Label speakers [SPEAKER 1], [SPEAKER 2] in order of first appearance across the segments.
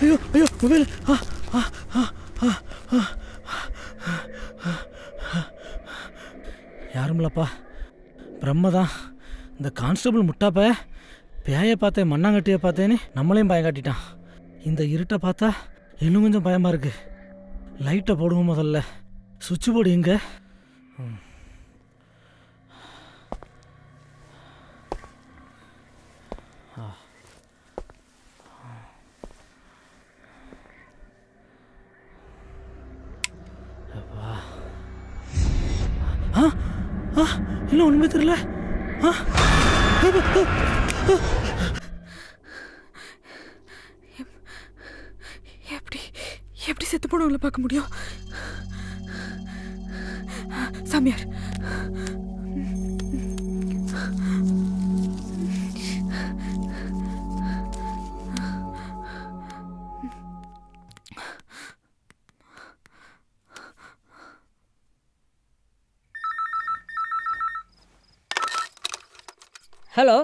[SPEAKER 1] ஐயோ ஐயோ மொபைல். யாருமில்லப்பா, பிரம்மதான். இந்த கான்ஸ்டபிள் முட்டாப்ப பேயை பார்த்தேன், மண்ணாங்கட்டியை பார்த்தேன்னு நம்மளையும் பயம் காட்டிட்டான். இந்த இருட்டை பார்த்தா இன்னும் கொஞ்சம் பயமாக இருக்கு. லைட்டை போடுவோம் முதல்ல. சுவிட்ச் போர்டு எங்க? இன்னும் ஒண்ணுமே தெரியல.
[SPEAKER 2] எப்படி செத்து போனவங்களை பார்க்க முடியும்? சாமியார்,
[SPEAKER 3] ஹலோ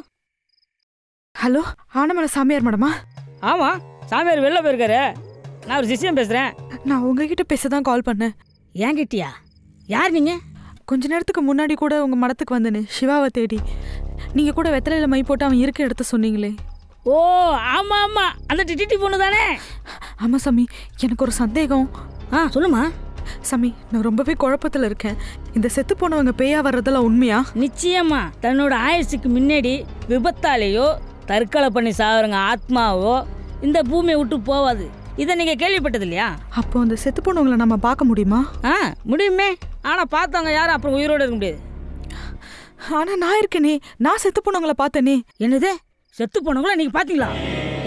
[SPEAKER 2] ஹலோ, ஆனமலை சாமியார் மேடமா?
[SPEAKER 3] ஆமாம், சாமியார் வெளில போயிருக்காரு. நான் ஒரு சிஷ்யம் பேசுகிறேன்.
[SPEAKER 2] நான் உங்ககிட்ட பேச தான் கால் பண்ணேன்.
[SPEAKER 3] ஏங்கிட்டியா? யார் நீங்கள்?
[SPEAKER 2] கொஞ்ச நேரத்துக்கு முன்னாடி கூட உங்கள் மடத்துக்கு வந்தேன்னு, சிவாவை தேடி. நீங்கள் கூட வெத்தலையில் மை போட்டு அவன் இருக்க இடத்த சொன்னீங்களே.
[SPEAKER 3] ஓ ஆமாம் ஆமாம், அந்த டிடி பொண்ணு தானே?
[SPEAKER 2] ஆமாம் சாமி, எனக்கு ஒரு சந்தேகம்.
[SPEAKER 3] சொல்லுமா.
[SPEAKER 2] சாமி, நான் ரொம்பவே குழப்பத்தில் இருக்கேன். இந்த செத்து போனவங்க பேயா வர்றதெல்லாம் உண்மையா?
[SPEAKER 3] நிச்சயமா. தன்னோட ஆயுசுக்கு முன்னாடி விபத்தாலேயோ தற்கொலை பண்ணி சாகுறவங்க ஆத்மாவோ இந்த பூமியை விட்டு போவாது. இதை நீங்கள் கேள்விப்பட்டது இல்லையா?
[SPEAKER 2] அப்போ அந்த செத்து போனவங்களை நம்ம பார்க்க முடியுமா?
[SPEAKER 3] முடியுமே. ஆனால் பார்த்தவங்க யாரும் அப்புறம் உயிரோடு இருக்க முடியாது.
[SPEAKER 2] ஆனால் நான் இருக்கேனே, நான் செத்து போனவங்களை பார்த்தேனே.
[SPEAKER 3] என்னது? செத்து போனவங்கள நீங்கள் பார்த்தீங்களா?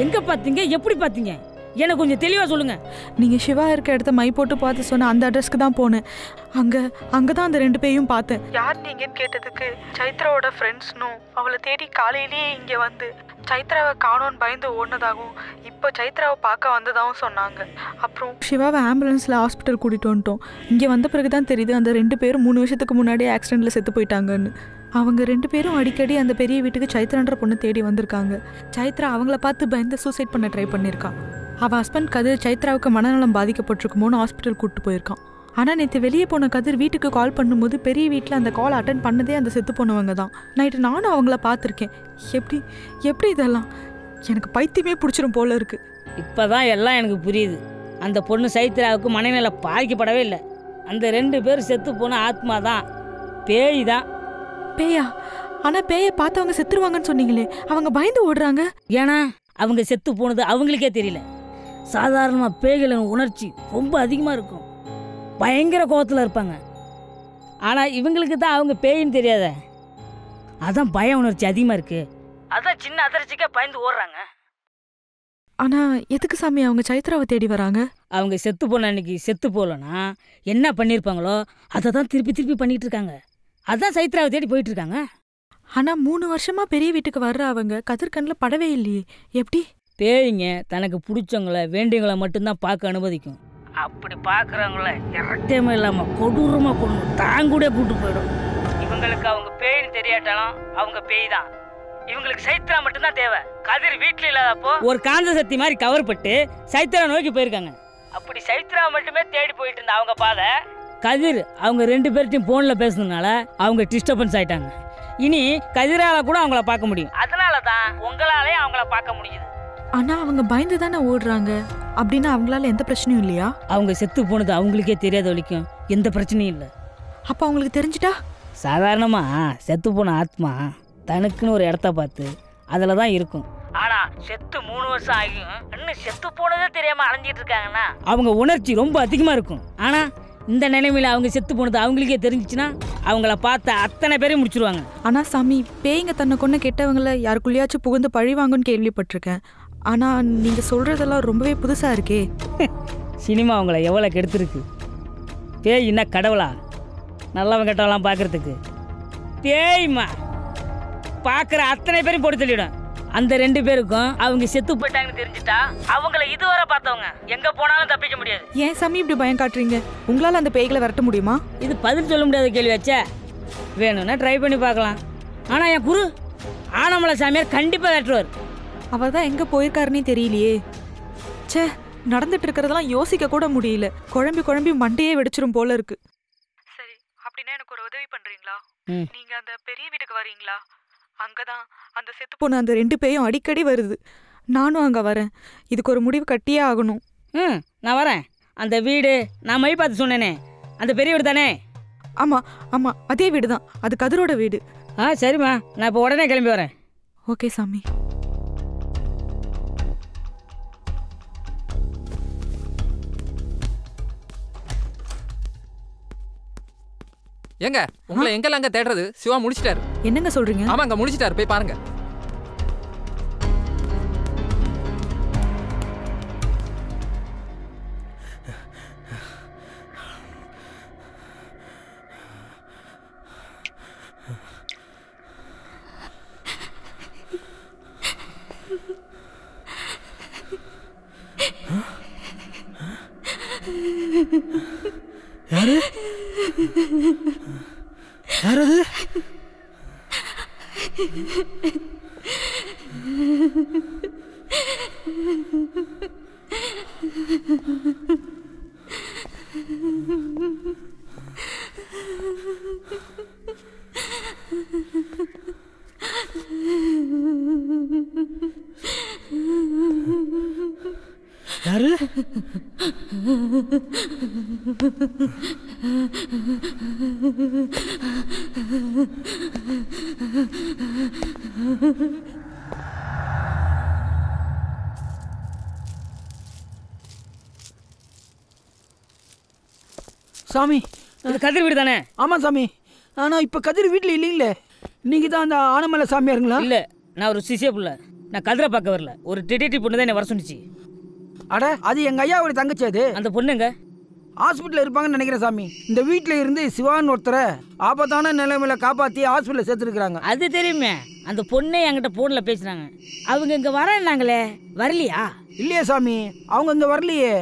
[SPEAKER 3] எங்கே பார்த்தீங்க? எப்படி பார்த்தீங்க? எனக்கு கொஞ்சம் தெளிவாக சொல்லுங்கள்.
[SPEAKER 2] நீங்கள் சிவா இருக்க இடத்த மை போட்டு பார்த்து சொன்ன அந்த அட்ரஸ்க்கு தான் போனேன். அங்கே தான் அந்த 2 பேரையும் பார்த்தேன். யார் நீங்கன்னு கேட்டதுக்கு சைத்ராவோட ஃப்ரெண்ட்ஸ்னும் அவளை தேடி காலையிலேயே இங்கே வந்து சைத்ராவை காணோன்னு பயந்து ஓடினதாகவும் இப்போ சைத்ராவை பார்க்க வந்ததாகவும் சொன்னாங்க. அப்புறம் சிவாவை ஆம்புலன்ஸில் ஹாஸ்பிட்டல் கூட்டிகிட்டு வந்துட்டோம். இங்கே வந்த பிறகு தான் தெரியுது அந்த 2 பேரும் 3 வருஷத்துக்கு முன்னாடியே ஆக்சிடெண்ட்டில் செத்து போயிட்டாங்கன்னு. அவங்க 2 பேரும் அடிக்கடி அந்த பெரிய வீட்டுக்கு சைத்ரான்ற பொண்ணு தேடி வந்திருக்காங்க. சைத்ரா அவங்கள பார்த்து பயந்து சூசைட் பண்ண ட்ரை பண்ணியிருக்கான். அவள் ஹஸ்பண்ட் கதிர் சைத்ராவுக்கு மனநலம் பாதிக்கப்பட்டிருக்குமோன்னு ஹாஸ்பிட்டல் கூப்பிட்டு போயிருக்கான். ஆனால் நேற்று வெளியே போன கதிர் வீட்டுக்கு கால் பண்ணும்போது பெரிய வீட்டில் அந்த கால் அட்டன் பண்ணதே அந்த செத்து போனவங்க தான். நைட்டு நானும் அவங்கள பார்த்துருக்கேன். எப்படி இதெல்லாம்? எனக்கு பைத்தியமே பிடிச்சிரும் போல இருக்கு.
[SPEAKER 3] இப்போ தான் எல்லாம் எனக்கு புரியுது. அந்த பொண்ணு சைத்ராவுக்கு மனநல பாதிக்கப்படவே இல்லை. அந்த 2 பேர் செத்து போன ஆத்மா தான், பேய் தான்.
[SPEAKER 2] பேயா? ஆனால் பேயை பார்த்தவங்க செத்துருவாங்கன்னு சொன்னீங்களே, அவங்க பயந்து ஓடுறாங்க.
[SPEAKER 3] ஏன்னா அவங்க செத்து போனது அவங்களுக்கே தெரியல. சாதாரணமாக பேய்களின் உணர்ச்சி ரொம்ப அதிகமாக இருக்கும், பயங்கர கோபத்தில் இருப்பாங்க. ஆனால் இவங்களுக்கு தான் அவங்க பேயின்னு தெரியாத, அதான் பய உணர்ச்சி அதிகமாக இருக்குது. அதான் சின்ன அதிர்ச்சிக்கே பயந்து ஓடுறாங்க.
[SPEAKER 2] ஆனால் எதுக்கு சாமி அவங்க சைத்ராவை தேடி வராங்க?
[SPEAKER 3] அவங்க செத்து போன அன்னைக்கு செத்து போகலன்னா என்ன பண்ணியிருப்பாங்களோ அதை தான் திருப்பி பண்ணிகிட்டு இருக்காங்க. அதான் சைத்ராவை தேடி போயிட்டு இருக்காங்க.
[SPEAKER 2] ஆனால் 3 வருஷமா பெரிய வீட்டுக்கு வர்ற அவங்க கதிர் கண்ணில் படவே இல்லையே, எப்படி?
[SPEAKER 3] பேய்ங்க தனக்கு பிடிச்சவங்கள வேண்டியவங்களை மட்டும்தான் பார்க்க அனுமதிக்கும். அப்படி பார்க்குறவங்கள இரட்டையுமே இல்லாமல் கொடூரமாக கொண்டு தாங்கூட கூட்டு போயிடும். இவங்களுக்கு அவங்க பேய்னு தெரியாட்டாலும் அவங்க பேய் தான். இவங்களுக்கு சைத்ரா மட்டும்தான் தேவை. கதிர் வீட்டில் இல்லாதப்போ ஒரு காந்த சக்தி மாதிரி கவர் பட்டு சைத்ரா நோக்கி போயிருக்காங்க. அப்படி சைத்ரா மட்டுமே தேடி போயிட்டு இருந்த அவங்க பாதை கதிர் அவங்க 2 பேர்ட்டையும் ஃபோனில் பேசுனதுனால அவங்க டிஸ்டர்பன்ஸ் ஆயிட்டாங்க. இனி கதிரால கூட அவங்கள பார்க்க முடியும். அதனால தான் உங்களாலே அவங்கள பார்க்க முடியுது.
[SPEAKER 2] ஆனால் அவங்க பயந்து தானே ஓடுறாங்க. அப்படின்னா அவங்களால எந்த பிரச்சனையும் இல்லையா?
[SPEAKER 3] அவங்க செத்து போனது அவங்களுக்கே தெரியாத வரைக்கும் எந்த பிரச்சனையும் இல்லை.
[SPEAKER 2] அப்போ அவங்களுக்கு தெரிஞ்சிட்டா?
[SPEAKER 3] சாதாரணமாக செத்து போன ஆத்மா தனக்குன்னு ஒரு இடத்த பார்த்து அதில் தான் இருக்கும். ஆனால் செத்து 3 வருஷம் ஆகியும் இன்னும் செத்து போனதே தெரியாமல் அலைஞ்சிட்டு இருக்காங்கன்னா அவங்க உணர்ச்சி ரொம்ப அதிகமாக இருக்கும். ஆனால் இந்த நிலைமையில் அவங்க செத்து போனது அவங்களுக்கே தெரிஞ்சிச்சுன்னா அவங்கள பார்த்த அத்தனை பேரையும் முடிச்சிருவாங்க.
[SPEAKER 2] ஆனால் சாமி, பேய்ங்க தன்னை கொண்டு கெட்டவங்கள யாருக்குள்ளேயாச்சும் புகுந்து பழி வாங்குன்னு கேள்விப்பட்டிருக்கேன். ஆனால் நீங்கள் சொல்கிறதெல்லாம் ரொம்பவே புதுசாக இருக்கே.
[SPEAKER 3] சினிமா அவங்கள எவ்வளோ கெடுத்துருக்கு. பேய்னா கடவுளா? நல்லவன் கெட்டவெல்லாம் பார்க்குறதுக்கு பேய்மா பார்க்குற அத்தனை பேரையும் போட்டு தள்ளிவிடும். அந்த 2 பேருக்கும் அவங்க செத்து போயிட்டாங்கன்னு தெரிஞ்சுட்டா அவங்கள இதுவரை பார்த்தவங்க எங்கே போனாலும் தப்பிக்க முடியாது.
[SPEAKER 2] ஏன் சாமி இப்படி பயம் காட்டுறீங்க? உங்களால் அந்த பேய்களை விரட்ட முடியுமா?
[SPEAKER 3] இது பதில் சொல்ல முடியாத கேள்வி வச்சே. வேணும்னா ட்ரை பண்ணி பார்க்கலாம். ஆனால் என் குரு ஆனமலை சாமியார் கண்டிப்பாக வெட்டுவார்.
[SPEAKER 2] அவர் தான் எங்கே போயிருக்காருன்னே தெரியலையே. சே, நடந்துட்டு இருக்கிறதெல்லாம் யோசிக்க கூட முடியல. குழம்பி மண்டையே வெடிச்சிரும் போல இருக்கு. சரி, அப்படின்னா எனக்கு ஒரு உதவி பண்றீங்களா? நீங்க அந்த பெரிய வீட்டுக்கு வரீங்களா? அங்கதான் அந்த செத்து போன அந்த 2 பேயும் அடிக்கடி வருது. நானும் அங்க வரேன். இதுக்கு ஒரு முடிவு கட்டியே ஆகணும்.
[SPEAKER 3] நான் வரேன். அந்த வீடு நான் மை பார்த்து சொன்னேனே, அந்த பெரிய வீடு தானே?
[SPEAKER 2] ஆமா, அதே வீடு தான். அது கதிரோட வீடு.
[SPEAKER 3] சரிம்மா, நான் இப்போ உடனே கிளம்பி வரேன்.
[SPEAKER 2] ஓகே சாமி.
[SPEAKER 4] ஏங்க, உங்களை எங்கெல்லாம் அங்க தேடுறது? சிவா முடிச்சிட்டாரு.
[SPEAKER 2] என்னங்க சொல்றீங்க?
[SPEAKER 4] ஆமாங்க, முடிச்சிட்டாரு. போய் பாருங்க.
[SPEAKER 1] யாரு? யாரது? யாரு?
[SPEAKER 5] சாமி,
[SPEAKER 3] இது கதிர் வீடு தானே?
[SPEAKER 5] ஆமாம் சாமி. ஆனால் இப்போ கதிர் வீட்டில் இல்லைங்களே. நீங்கள் தான் அந்த ஆனமலை சாமியாருங்களா?
[SPEAKER 3] இல்லை, நான் ஒரு சிசிய பிள்ளை. நான் கதிரை பார்க்க வரல. ஒரு டிடெக்டிவ் பொண்ணு தான் என்னை வர சொன்னிச்சு.
[SPEAKER 5] அட, அது எங்கள் ஐயாவோட தங்கச்சி. அது
[SPEAKER 3] அந்த பொண்ணுங்க
[SPEAKER 5] ஹாஸ்பிட்டலில் இருப்பாங்கன்னு நினைக்கிறேன் சாமி. இந்த வீட்டில் இருந்து சிவான்னு ஒருத்தரை ஆபத்தான நிலைமையில காப்பாற்றி ஹாஸ்பிட்டலில் சேர்த்துருக்குறாங்க.
[SPEAKER 3] அது தெரியுமே. அந்த பொண்ணே என்கிட்ட ஃபோனில் பேசுனாங்க. அவங்க இங்கே வரேன்னாங்களே, வரலையா?
[SPEAKER 5] இல்லையே சாமி, அவங்க இங்கே வரலையே.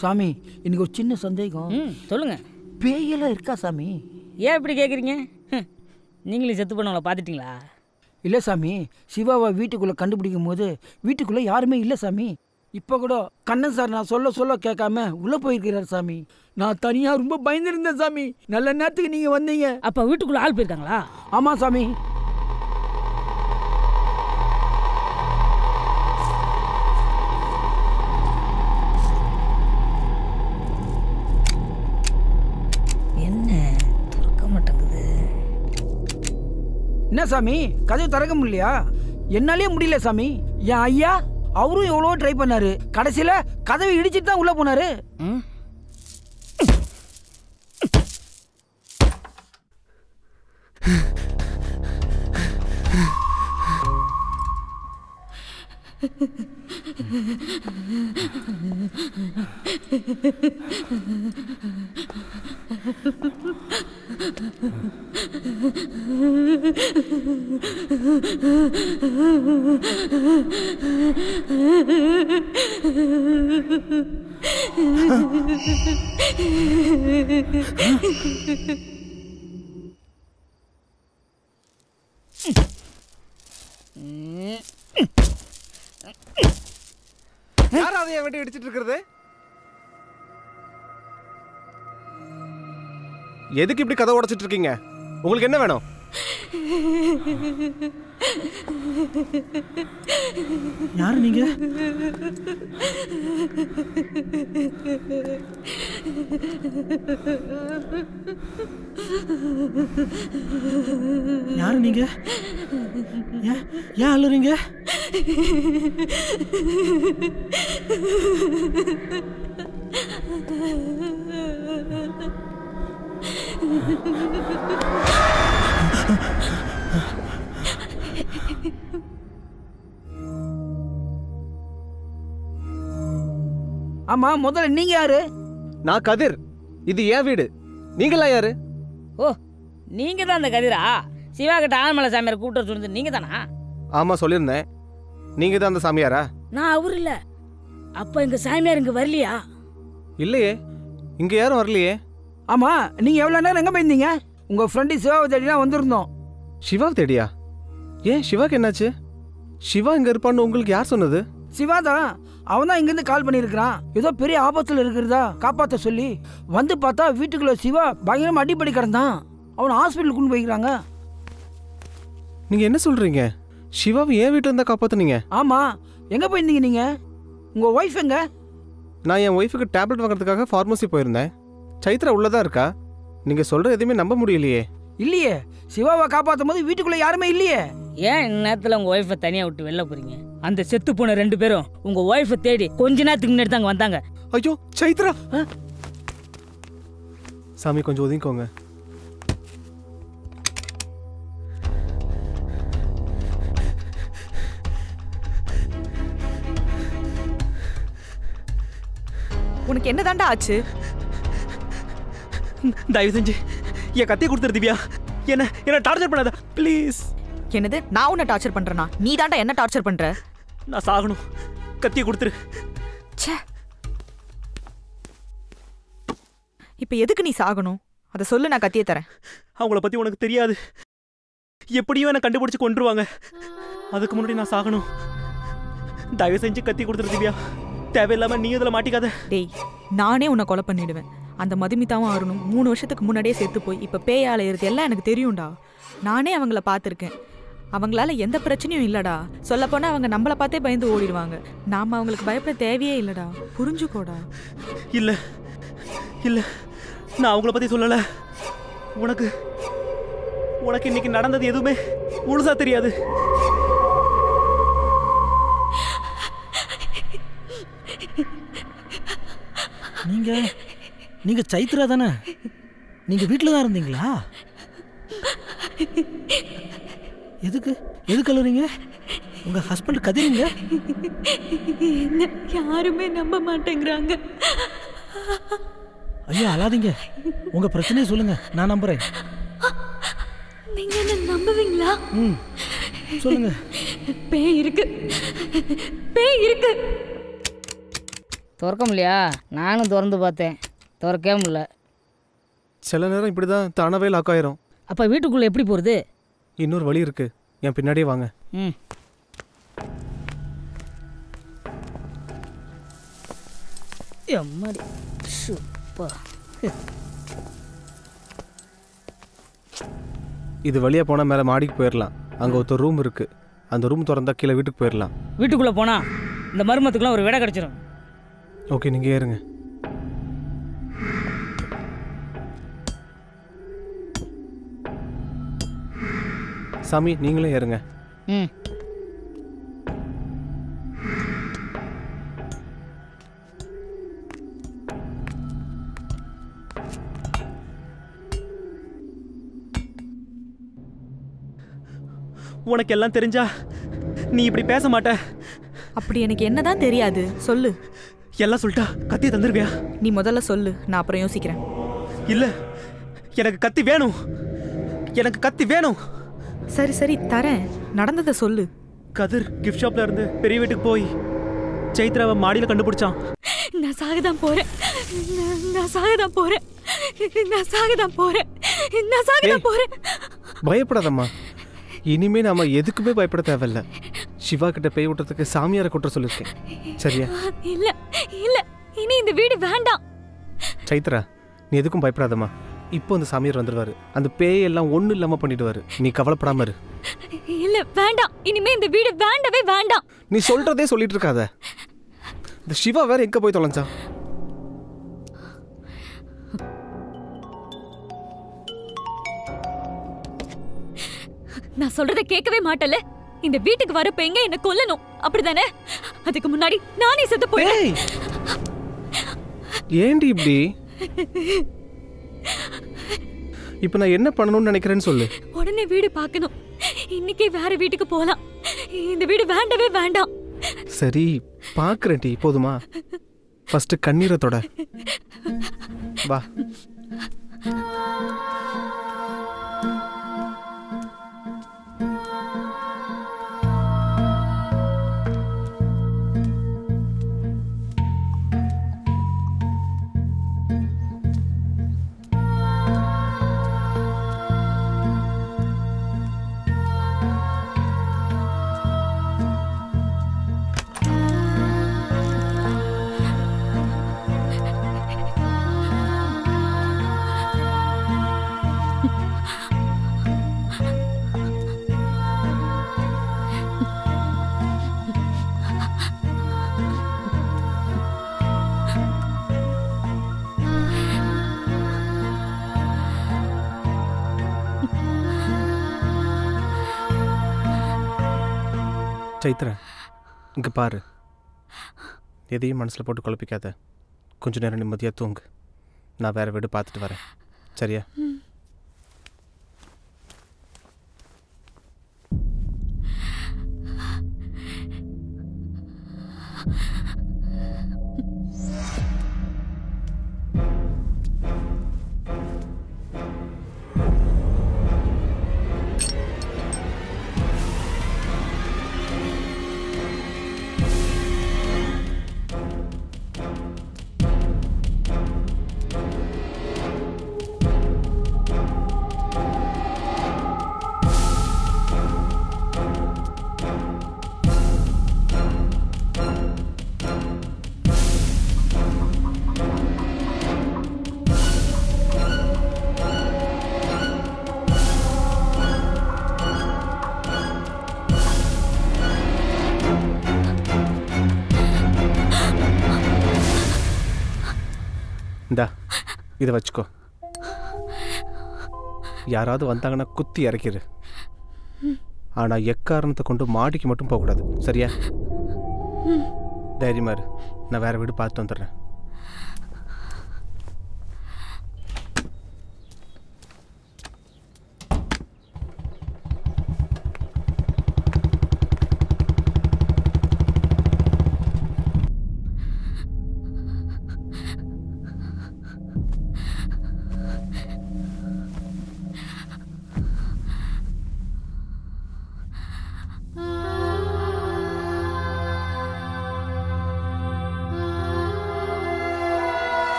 [SPEAKER 5] சாமி, எனக்கு ஒரு சின்ன சந்தேகம்.
[SPEAKER 3] சொல்லுங்க.
[SPEAKER 5] பேயெல்லாம் இருக்கா சாமி?
[SPEAKER 3] ஏன் இப்படி கேட்குறீங்க? நீங்களும் செத்து பண்ணவங்கள பார்த்துட்டிங்களா?
[SPEAKER 5] இல்லை சாமி, சிவாவை வீட்டுக்குள்ளே கண்டுபிடிக்கும் போது வீட்டுக்குள்ளே யாருமே இல்லை சாமி. இப்போ கூட கண்ணன் சார் நான் சொல்ல கேட்காம உள்ளே போயிருக்கிறார் சாமி. நான் தனியாக ரொம்ப பயந்துருந்தேன் சாமி. நல்ல நேரத்துக்கு நீங்கள் வந்தீங்க.
[SPEAKER 3] அப்போ வீட்டுக்குள்ளே ஆள் போயிருக்காங்களா?
[SPEAKER 5] ஆமாம் சாமி.
[SPEAKER 3] என்ன திறக்க மாட்டேங்குது?
[SPEAKER 5] என்ன சாமி, கதவு திறக்க முடியலையா? என்னாலே முடியல சாமி. என் ஐயா அவரும் எவ்வளோ ட்ரை பண்ணாரு. கடைசியில் கதவை இடிச்சிட்டு தான் உள்ளே போனாரு.
[SPEAKER 4] யாரும் அதை வெட்டி அடிச்சிட்டு இருக்கிறது?
[SPEAKER 6] எதுக்கு இப்படி கதை உடைச்சிட்டு இருக்கீங்க? உங்களுக்கு என்ன வேணும்?
[SPEAKER 1] யாரு நீங்க? யாரு நீங்க? ஏன் அழுறீங்க?
[SPEAKER 5] ஆமா, முதல்ல நீங்க யாரு?
[SPEAKER 6] நான் கதிர். இது என் வீடு. நீங்களா யாரு?
[SPEAKER 3] ஓ, நீங்க தான் அந்த கதிரா? சிவா கிட்ட ஆழ்மலை சாமியார் கூப்பிட்டு சொன்னது நீங்க தானா?
[SPEAKER 6] ஆமா, சொல்லியிருந்தேன். நீங்க தான் அந்த சாமியாரா?
[SPEAKER 3] நான் அவரு இல்ல. அப்ப எங்க சாமியார் இங்க வரலையா?
[SPEAKER 6] இல்லையே, இங்க யாரும் வரலையே.
[SPEAKER 5] ஆமா, நீங்க எவ்வளவு நேரம் எங்க போயிருந்தீங்க? உங்க ஃப்ரெண்டு சிவாவை தேடிலாம் வந்திருந்தோம்.
[SPEAKER 6] சிவா தேடியா? ஏன் சிவாக்கு என்னாச்சு? சிவா இங்க இருப்பான்னு உங்களுக்கு யார் சொன்னது?
[SPEAKER 5] சிவா தான். அவன் தான் இங்கிருந்து கால் பண்ணியிருக்கிறான். ஏதோ பெரிய ஆபத்துல இருக்கிறதா காப்பாற்ற சொல்லி. வந்து பார்த்தா வீட்டுக்குள்ள சிவா பயங்கரமா அடிப்படி கிடந்தான். அவனை ஹாஸ்பிட்டலுக்கு கொண்டு போய்க்கிறாங்க.
[SPEAKER 6] நீங்க என்ன சொல்றீங்க? சிவாவை ஏன் வீட்டுல இருந்தா காப்பாத்துனீங்க?
[SPEAKER 5] ஆமா, எங்க போயிருந்தீங்க நீங்க? உங்க ஒய்ஃப் எங்க?
[SPEAKER 6] நான் என் ஒய்ஃபுக்கு டேப்லெட் வாங்குறதுக்காக ஃபார்மசி போயிருந்தேன். சைத்ரா உள்ளதா இருக்கா. நீங்க சொல்ற எதுவுமே நம்ப முடியலையே.
[SPEAKER 5] இல்லையே, சிவாவை காப்பாற்றும் போது வீட்டுக்குள்ள யாருமே இல்லையே.
[SPEAKER 3] ஏன் இந்நேரத்தில் உங்கள் ஒய்ஃபை தனியாக விட்டு வெளில போகிறீங்க? அந்த செத்து போன 2 பேரும் உங்கள் ஒய்ஃபை தேடி கொஞ்ச நேரத்துக்கு முன்னாடி தான் அங்கே வந்தாங்க.
[SPEAKER 6] ஐயோ சைத்ரா! சாமி கொஞ்சம் ஒதுங்கிக்கோங்க.
[SPEAKER 2] உனக்கு என்ன தாண்டா ஆச்சு?
[SPEAKER 7] தயவு செஞ்சு என் கத்தியை கொடுத்துரு திவ்யா. என்ன டார்ச்சர் பண்ணாத ப்ளீஸ்.
[SPEAKER 2] என்னது, நான் உன்னை டார்ச்சர் பண்றேனா? நீ தாண்டா என்ன டார்ச்சர் பண்ற.
[SPEAKER 7] நான் சாகணும். கத்தியை கொடுத்துரு.
[SPEAKER 2] ச்சே, இப்ப எதுக்கு நீ சாகணும்? அதை சொல்லு, நான் கத்தியை தரேன்.
[SPEAKER 7] அவங்கள பத்தி உனக்கு தெரியாது. எப்படியும் என்ன கண்டுபிடிச்சு கொண்டுருவாங்க. அதுக்கு முன்னாடி நான் சாகணும். தயவு செஞ்சு கத்தி கொடுத்துரு திவ்யா. தேவையில்லாம நீ இதில் மாட்டிக்காத.
[SPEAKER 2] டேய், நானே உன்னை கொலை பண்ணிடுவேன். அந்த மதுமிதாவும் அருணும் 3 வருஷத்துக்கு முன்னாடியே செத்து போய் இப்போ பேயால இருக்கு. எல்லாம் எனக்கு தெரியும்டா. நானே அவங்கள பார்த்துருக்கேன். அவங்களால எந்த பிரச்சனையும் இல்லடா. சொல்லப்போனால் அவங்க நம்மளை பார்த்தே பயந்து ஓடிடுவாங்க. நாம் அவங்களுக்கு பயப்பட தேவையே இல்லடா. புரிஞ்சுக்கோடா.
[SPEAKER 7] இல்லை இல்லை, நான் அவங்கள பற்றி சொல்லலை. உனக்கு இன்னைக்கு நடந்தது எதுவுமே முழுசா தெரியாது.
[SPEAKER 1] நீங்க சைத்ரா தானே? நீங்க வீட்டில் தான் இருந்தீங்களா? எதுக்கு அழுறீங்க? உங்க ஹஸ்பண்ட் கதிரீங்க?
[SPEAKER 8] யாருமே நம்ப மாட்டேங்கிறாங்க.
[SPEAKER 1] ஐயோ அழாதீங்க. உங்க பிரச்சனையை சொல்லுங்க, நான் நம்புறேன்.
[SPEAKER 8] நீங்க என்ன நம்புவீங்களா?
[SPEAKER 1] சொல்லுங்க.
[SPEAKER 8] பேய் இருக்கு.
[SPEAKER 3] திறக்க முடியா? நானும் திறந்து பார்த்தேன், திறக்கவே முடியல.
[SPEAKER 6] சில நேரம் இப்படிதான் தானாவே லாக் ஆயிரும்.
[SPEAKER 3] அப்போ வீட்டுக்குள்ளே எப்படி போகிறது?
[SPEAKER 6] இன்னொரு வழி இருக்கு. என் பின்னாடியே வாங்க.
[SPEAKER 3] எம்மாடி சூப்பர்.
[SPEAKER 6] இது வழியா போனா மேல மாடிக்கு போயிடலாம். அங்க ஒரு ரூம் இருக்கு. அந்த ரூம் திறந்தா கீழே வீட்டுக்கு போயிடலாம்.
[SPEAKER 3] வீட்டுக்குள்ளே போனா இந்த மர்மத்துக்குலாம் ஒரு விடை கிடைச்சிடும்.
[SPEAKER 6] ஓகே, நீங்க ஏறுங்க. சாமி நீங்களே ஏறுங்க.
[SPEAKER 7] உனக்கு எல்லாம் தெரிஞ்சா நீ இப்படி பேச மாட்ட.
[SPEAKER 2] அப்படி எனக்கு என்னதான் தெரியாது, சொல்லு.
[SPEAKER 7] எல்லாம் சொல்லிட்டா கத்தியை தந்துருவியா?
[SPEAKER 2] நீ முதல்ல சொல்லு, நான் அப்புறம் யோசிக்கிறேன்.
[SPEAKER 7] இல்ல, எனக்கு கத்தி வேணும். எனக்கு கத்தி வேணும்.
[SPEAKER 2] சரி சரி தரேன். நடந்ததை சொல்லு.
[SPEAKER 7] கதிர் கிஃப்ட் ஷாப்ல இருந்து பெரிய வீட்டுக்கு போய் சைத்ராவை மாடியில் கண்டுபிடிச்சான்.
[SPEAKER 8] நான் சாகதான் போறேன்.
[SPEAKER 6] பயப்படாதம்மா. இனிமே நாம எதுக்குமே பயப்பட தேவையில்ல. சிவா கிட்ட பேய் விட்டுறதுக்கு சாமியாரை கூட்ட சொல்லிருக்கேன். சரியா?
[SPEAKER 8] இல்ல இல்ல, இனி இந்த வீடு வேண்டாம்.
[SPEAKER 6] சைத்ரா, நீ எதுக்கும் பயப்படாதம்மா. இப்போ அந்த சாமியார் வந்துடுவாரு. அந்த பேய் எல்லாம் ஒன்றும் இல்லாம பண்ணிடுவாரு. நீ கவலைப்படாம இரு.
[SPEAKER 8] இல்ல வேண்டாம், இனிமே இந்த வீடு வேண்டவே வேண்டாம்.
[SPEAKER 6] நீ சொல்றதே சொல்லிட்டு இருக்காத. இந்த சிவா வேற எங்க போய் தொலைஞ்சா?
[SPEAKER 8] நான் சொல்றத கேட்கவே மாட்டல. இந்த வீட்டுக்கு வரப்ப எங்க என்ன கொல்லணும், அப்படிதானே? அதுக்கு முன்னாடி நானே செத்து போயிட்டேன்.
[SPEAKER 6] ஏண்டி இப்படி? இப்போ நான் என்ன பண்ணணும்னு நினைக்கிறேன்னு சொல்லு.
[SPEAKER 8] உடனே வீடு பார்க்கணும். இன்னைக்கே வேற வீட்டுக்கு போலாம். இந்த வீடு வேண்டவே வேண்டாம்.
[SPEAKER 6] சரி பார்க்குறேன் டி, போதுமா? ஃபர்ஸ்ட் கண்ணீரை தொட. வா. சைத்ரா, இங்கே பாரு. எதையும் மனசில் போட்டு குழப்பிக்காத. கொஞ்ச நேரம் நிம்மதியாக தூங்கு. நான் வேறு வீடு பார்த்துட்டு வரேன், சரியா? இந்தா இதை வச்சுக்கோ. யாராவது வந்தாங்கன்னா குத்தி இறக்கிடு. ஆனால் எக்காரணத்தை கொண்டு மாடிக்கு மட்டும் போகக்கூடாது, சரியா? தைரியமா இரு, நான் வேறு வீடு பார்த்துட்டு வந்துடுறேன்.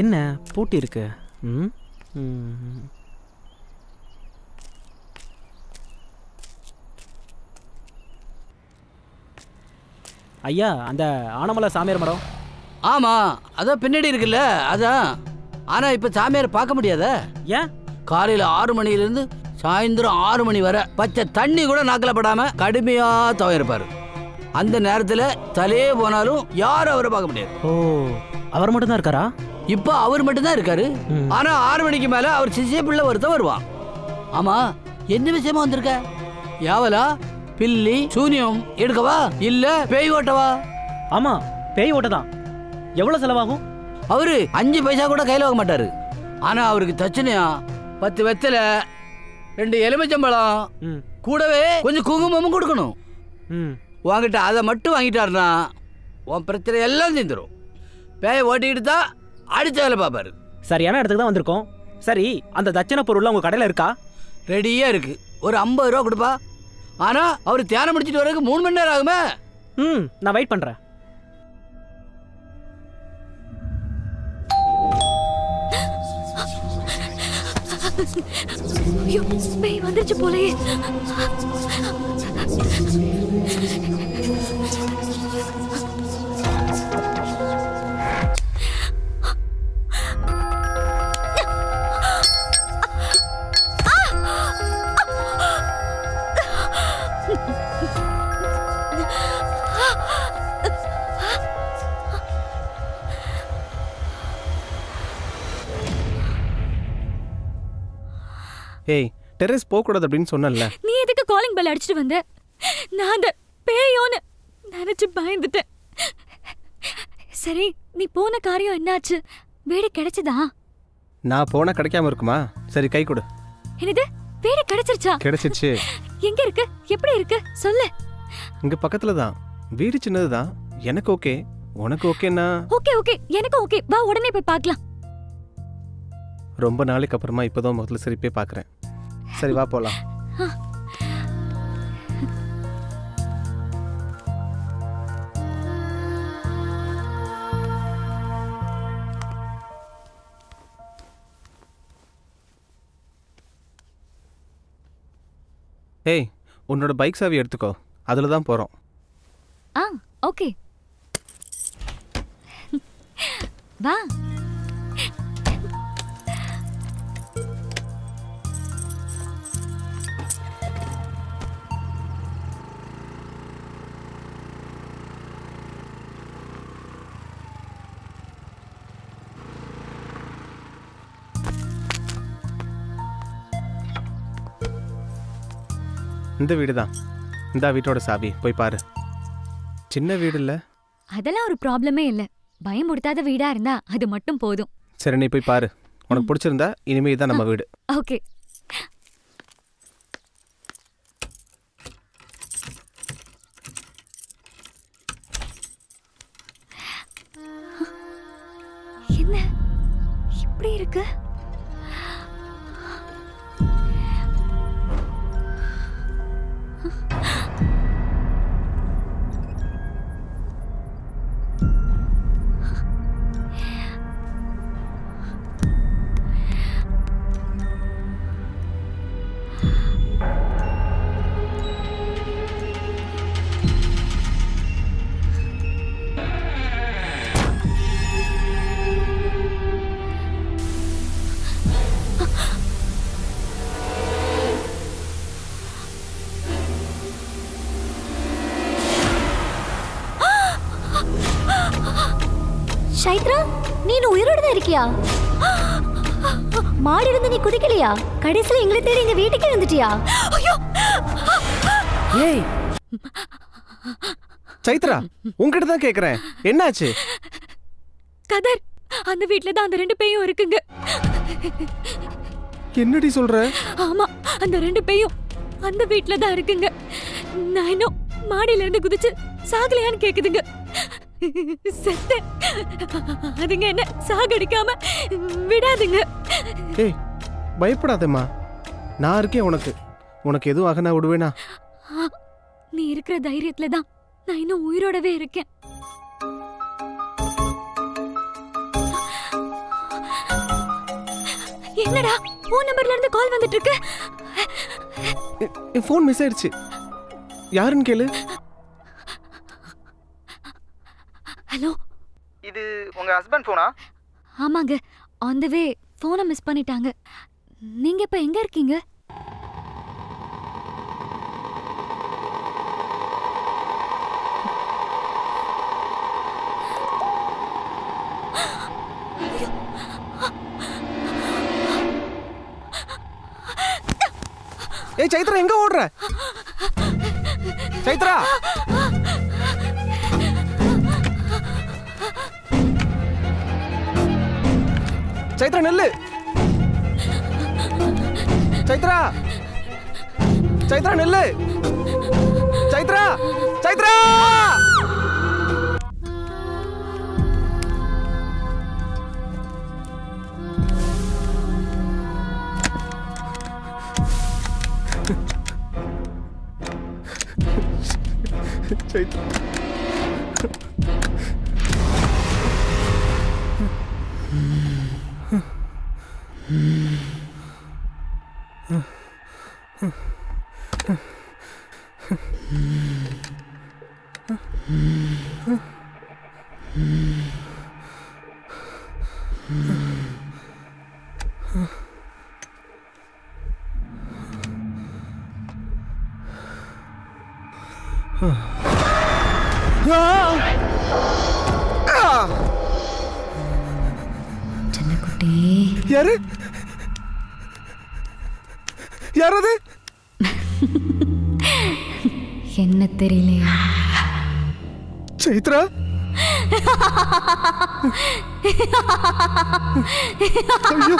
[SPEAKER 7] என்ன பூட்டி இருக்கு? ஐயா, அந்த ஆனமலை சாமியார் மரம்.
[SPEAKER 9] ஆமாம், அதான் பின்னாடி இருக்குல்ல, அதான். ஆனால் இப்போ சாமியார் பார்க்க முடியாத.
[SPEAKER 7] ஏன்?
[SPEAKER 9] காலையில் 6 மணிலேருந்து சாயந்தரம் 6 மணி வரை பச்சை தண்ணி கூட நாக்கில் படாமல் கடுமையாக துவையிருப்பார். அந்த நேரத்தில் தலையே போனாலும் யாரும் அவரை பார்க்க முடியாது.
[SPEAKER 7] ஓ, அவர் மட்டும்தான் இருக்காரா?
[SPEAKER 9] இப்போ அவர் மட்டும்தான் இருக்காரு. ஆனால் 6 மணிக்கு மேலே அவர் சிசிய பிள்ளை ஒருத்தன் வருவான். ஆமாம், என்ன விஷயமா வந்திருக்க? யாவலா, பில்லி, சூனியம் எடுக்கவா இல்ல பேய் ஓட்டவா?
[SPEAKER 7] ஆமா, பேய் ஓட்டதான். எவ்வளவு செலவாகும்?
[SPEAKER 9] அவரு 5 பைசா கூட கையில் வாங்க மாட்டாரு. ஆனா அவருக்கு தச்சனையா 10 வெத்தலை, 2 எலுமிச்சம்பழம், கூடவே கொஞ்சம் குங்குமமும் கொடுக்கணும். வாங்கிட்ட அதை மட்டும் வாங்கிட்டாருன்னா உன் பிரச்சனை எல்லாம் தீர்ந்துடும். பேயை ஓட்டிக்கிட்டு தான் அடிச்ச வேலை பார்ப்பாரு.
[SPEAKER 7] சரியான இடத்துக்கு தான் வந்திருக்கோம். சரி, அந்த தட்சணை பொருள் உங்க கடையில் இருக்கா?
[SPEAKER 9] ரெடியா இருக்கு. ஒரு 50 ரூபா கொடுப்பா. ஆனா அவர் தியானம் முடிச்சிட்டு வரதுக்கு 3 மணி நேரம் ஆகுமே.
[SPEAKER 7] நான் வெயிட் பண்றேன்.
[SPEAKER 8] ஐயோ பேய் வந்துருச்சு போலயே.
[SPEAKER 6] ஏய், டெரஸ் போகக்கூடாது அப்படின்னு சொன்னல.
[SPEAKER 8] நீ எதுக்கு காலிங் பெல் அடிச்சிட்டு வந்த? நான் அந்த பேயோன்னு நினைச்சு பயந்துட்டேன். சரி, நீ போன காரியம் என்னாச்சு? வீடு கிடைச்சதா?
[SPEAKER 6] நான் போனா கிடைக்காம இருக்குமா? சரி கை கொடு.
[SPEAKER 8] என்னது, வீடு கிடைச்சிருச்சா?
[SPEAKER 6] கிடைச்சிருச்சு.
[SPEAKER 8] எங்க இருக்கு? எப்படி இருக்கு சொல்லு.
[SPEAKER 6] இங்க பக்கத்துல தான். வீடு சின்னதுதான். எனக்கு ஓகே. உனக்கு ஓகேனா?
[SPEAKER 8] ஓகே ஓகே, எனக்கு ஓகே. வா உடனே போய் பார்க்கலாம்.
[SPEAKER 6] ரொம்ப நாளைக்கு அப்புறமா இப்போதான் முதல்ல சரி போய் பார்க்குறேன். சரி வா போலாம். ஏய், உன்னோட பைக் சாவி எடுத்துக்கோ. அதில் தான் போகிறோம்.
[SPEAKER 8] ஓகே வா.
[SPEAKER 6] இந்த வீடு தான். இந்த வீட்டோட சாவி. போய் பாரு. சின்ன வீடு இல்லை.
[SPEAKER 8] அதெல்லாம் ஒரு ப்ராப்ளமே இல்லை. பயமுடுத்தாத வீடா இருந்தா அது மட்டும் போதும்.
[SPEAKER 6] சரி, நீ போய் பாரு. உனக்கு பிடிச்சிருந்தா இனிமே தான் நம்ம வீடு.
[SPEAKER 8] ஓகே. என்ன இப்படி இருக்கு? சைத்ரா, நீ உயிரோட தான் இருக்கியா? மாடி இருந்து நீ குதிக்கலையா? கடைசியில் எங்களை தேடி எங்க வீட்டுக்கே வந்துட்டியா?
[SPEAKER 6] ஏய் சைத்ரா, உன்கிட்ட தான் கேக்குறேன். என்னாச்சு?
[SPEAKER 8] கதர், அந்த வீட்ல தான் அந்த 2 பேயும் இருக்குங்க.
[SPEAKER 6] என்னடி சொல்ற?
[SPEAKER 8] ஆமா, அந்த 2 பேயும் அந்த வீட்ல தான் இருக்குங்க. நான் இன்னும் மாடியில இருந்து குதிச்சு சாகலையான்னு கேக்குதுங்க. செத்த அதுங்க என்ன சாகடிக்காம விடாதுங்க.
[SPEAKER 6] ஏய், பயப்படாதேம்மா. நான் இருக்கேன் உனக்கு. உனக்கு எதுவும் ஆக நான் விடுவேனா?
[SPEAKER 8] நீ இருக்கிற தைரியத்துல தான் நான் இன்னும் உயிரோடவே இருக்கேன். என்னடா, போன் நம்பர்ல இருந்து கால் வந்துட்டு இருக்கு.
[SPEAKER 6] என் போன் மிஸ் ஆயிடுச்சு. யாருன்னு கேளு.
[SPEAKER 8] ஹலோ,
[SPEAKER 10] இது உங்க ஹஸ்பண்ட் போனா?
[SPEAKER 8] ஆமாங்க, ஆன் தி வே. போனை மிஸ் பண்ணிட்டாங்க. நீங்க இப்ப எங்க இருக்கீங்க?
[SPEAKER 6] ஏய் சைத்ரா, எங்க ஓடுற? சைத்ரா, சைத்ரா நெல்லு. சைத்ரா, சைத்ரா நெல்லு. சைத்ரா, சைத்ரா. சைத்ரா,
[SPEAKER 8] சின்னக்குட்டி
[SPEAKER 6] யாரு யாரது
[SPEAKER 8] என்ன தெரியலையா?
[SPEAKER 6] சைத்ரா ஐயோ.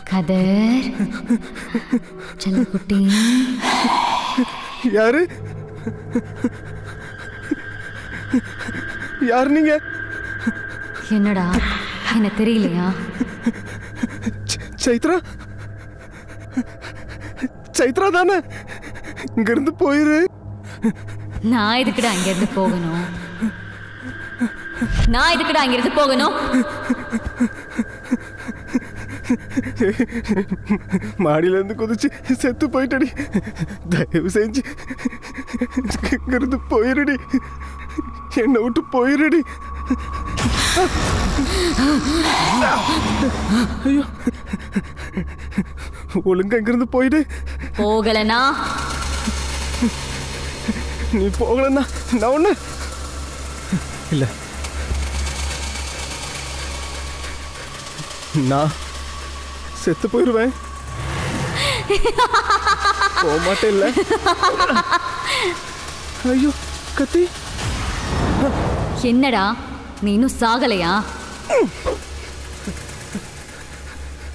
[SPEAKER 8] கதர் செல்லக்குட்டி
[SPEAKER 6] யாரு யாரு நீங்க?
[SPEAKER 8] என்னடா என்ன தெரியலையா?
[SPEAKER 6] சைத்ரா சைத்ரா தானே? இங்க இருந்து போயிரு.
[SPEAKER 8] நான் எதுக்குடா அங்க இருந்து போகணும்? நான் எதுக்குடா அங்க இருந்து போகணும்?
[SPEAKER 6] மாடியில இருந்து குதிச்சு செத்து போயிட்டடி. தயவு செஞ்சு இங்க இருந்து போயிருடி. என்னை விட்டு போயிருடி. ஐயோ ஒழுங்கா இங்கிருந்து போயிடு.
[SPEAKER 8] போகலனா
[SPEAKER 6] நீ போகலன்னா நான் ஒண்ணு இல்ல. நான் செத்து போயிருவேன். போக மாட்டேன். இல்ல ஐயோ கத்தி.
[SPEAKER 8] என்னடா நீ இன்னும் சாகலையா?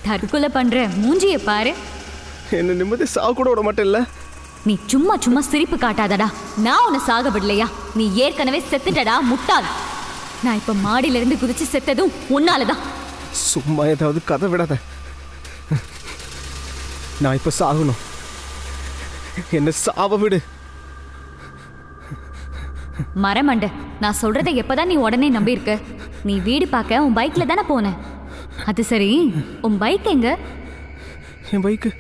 [SPEAKER 8] தற்கொலை பண்ற மூஞ்சிய பாரு.
[SPEAKER 6] என்ன நிம்மதி சாக கூட விட மாட்டேன்ல.
[SPEAKER 8] நீ சும்மா சும்மா சிரிப்பு காட்டாதடா. நான் உன்னை சாக விடலையா? நீ ஏற்கனவே செத்துட்டடா முட்டாள். நான் இப்ப மாடியில இருந்து குதிச்சு செத்ததும் உன்னாலதான்.
[SPEAKER 6] சும்மா ஏதாவது கதை விடாத. நான் இப்ப சாகணும். என்ன சாவ விடு.
[SPEAKER 8] மரமண்ட, நான் சொல்றதை எப்பதான் நீ உடனே நம்பி இருக்க? நீ வீடு பார்க்க உன் பைக்ல தானே போன. அது சரி, உன் பைக் எங்க?
[SPEAKER 6] என் பைக்கு